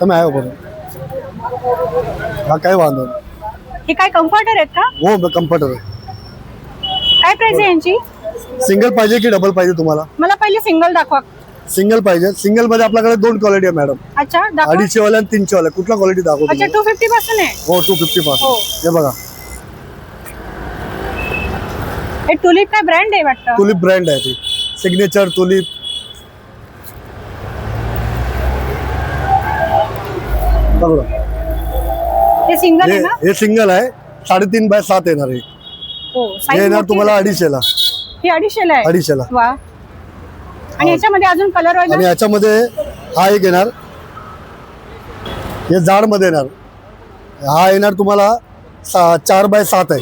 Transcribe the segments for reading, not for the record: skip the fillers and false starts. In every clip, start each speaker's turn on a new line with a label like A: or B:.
A: તમે આવ્યો બરો હા કઈ વાંધો નહીં.
B: हे काय कम्फर्टर आहेत का?
A: हो कम्फर्टर आहे.
B: काय प्राइस आहे यांची?
A: सिंगल पाहिजे की डबल पाहिजे तुम्हाला?
B: मला पहिले सिंगल दाखवा.
A: सिंगल पाहिजे. सिंगल मध्ये आपल्याकडे दोन क्वालिटी आहे मॅडम.
B: अच्छा दाखवा.
A: 250 वाला आणि 300 वाला. कुठला क्वालिटी दाखवतो?
B: अच्छा 250 पासून आहे.
A: हो 250 पासून.
B: हो.
A: हे बघा
B: हे टुलिप काय ब्रँड आहे वाटतं?
A: टुलिप ब्रँड आहे ती. Signature tulip. बघा
B: हे सिंगल आहे ना?
A: हे सिंगल आहे. 3.5 बाय 7 येणार आहे.
B: हो
A: हे
B: साईज
A: येणार तुम्हाला 250 ला.
B: ही 250 ला आहे.
A: 250 ला.
B: वा. आणि याच्यामध्ये अजून कलर
A: आणि
B: वगैरे?
A: याच्यामध्ये हा एक येणार. हे जाड मध्ये येणार. हा येणार तुम्हाला 4 बाय 7 आहे.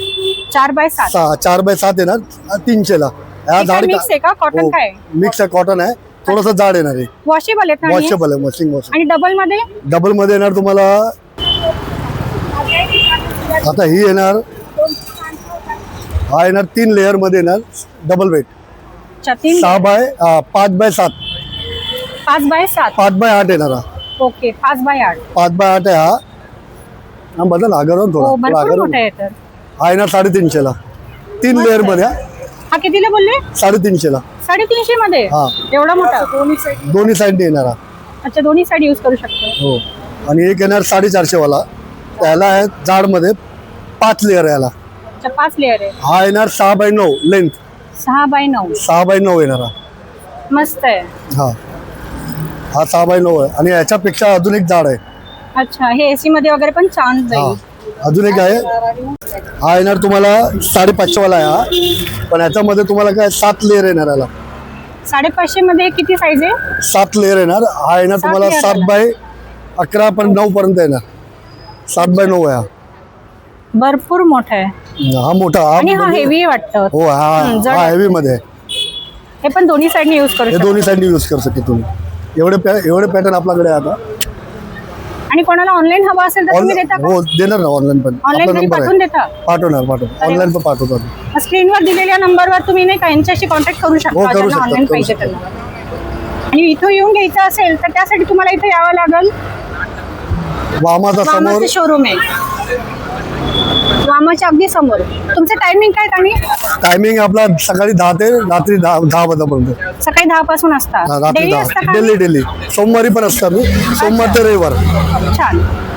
B: 4 बाय 7.
A: 4 बाय 7 येणार 300 ला. हा जाड
B: मिक्स आहे का? कॉटन काय?
A: मिक्स आहे. कॉटन आहे. थोडस जाड येणार आहे.
B: वॉशेबल आहे ना?
A: वॉशेबल आहे. Washing washing.
B: आणि डबल मध्ये?
A: डबल मध्ये येणार तुम्हाला. आता ही येणार. हा येणार 3 लेअर मध्ये येणार. Double bed. 5 by 7.
B: 5 by 7.
A: 5 by 8 येणार हा.
B: Okay 5 by 8.
A: 5 बाय 8 आहे हा. हा बदल आगरवर
B: हो
A: थोडा
B: भरपूर मोठा आहे तर.
A: हा येणार 350 ला. 3 लेअर मध्ये.
B: हा कितीला बोलले?
A: 350 ला.
B: 350 मध्ये?
A: हा.
B: एवढा मोठा?
A: दोन्ही साईडने येणार हा.
B: अच्छा दोन्ही साइड यूज करू शकतो.
A: हो. आणि एक येणार 450 वाला. त्याला आहे जाड मध्ये 5 लेअर याला.
B: अच्छा 5 लेअर आहे.
A: हा येणार 6 बाय 9 लेंथ.
B: 6 बाय 9.
A: 6 बाय 9 येणार हा.
B: मस्त आहे.
A: हा हा 6 बाय 9 आहे. आणि याच्यापेक्षा अजून एक जाड आहे.
B: अच्छा हे एसी मध्ये वगैरे पण छान
A: हा
B: जाईल.
A: अजून एक आहे. हा येणार तुम्हाला 550 वाला आहे हा. पण याच्यामध्ये तुम्हाला काय 7 लेअर येणार याला.
B: 550 मध्ये किती साईज आहे?
A: 7 लेअर येणार. हा येणार
B: 7
A: तुम्हाला
B: layer
A: 7 बाय 11 पण 9 पर्यंत येणार. 7 बाय 9 आहे हा.
B: भरपूर मोठा आहे.
A: हा मोठा.
B: आणि हा हेवी वाटतं.
A: हो हा हेवी मध्ये आहे.
B: हे पण दोन्ही साइडने यूज करू
A: हे
B: शकतो.
A: दोन्ही साईडने यूज करू शकता तुम्ही. एवढे पॅटर्न आपल्याकडे आहे आता.
B: आणि कोणाला ऑनलाईन हवा असेल तर तुम्ही देता का?
A: हो देणार ना ऑनलाईन पण.
B: ऑनलाईन
A: आपला
B: घरी
A: नंबर
B: पाठवून
A: आहे.
B: देता?
A: पाठवणार ऑनलाईन पण पाठवतो.
B: स्क्रीनवर दिलेल्या नंबरवर तुम्ही नाही का यांच्याशी कॉन्टॅक्ट करू
A: हो,
B: शकता
A: करू
B: ज्यांना
A: शकता,
B: ऑनलाईन
A: करू
B: पाहिजे
A: शकता.
B: त्यांना. आणि इथं येऊन घ्यायचं असेल तर त्यासाठी तुम्हाला इथं यावं लागेल.
A: वामाचा समोर.
B: वामाचं शोरूम आहे. वामाच्या अगदी समोर. तुमचं टायमिंग काय आणि?
A: टायमिंग आपला सकाळी 10 ते रात्री 10 वाजेपर्यंत.
B: सकाळी 10 पासून असता.
A: रात्री
B: डेली
A: 10.
B: असतं का?
A: डेली सोमवारी पण असतं मी. सोमवार ते रविवार.
B: छान.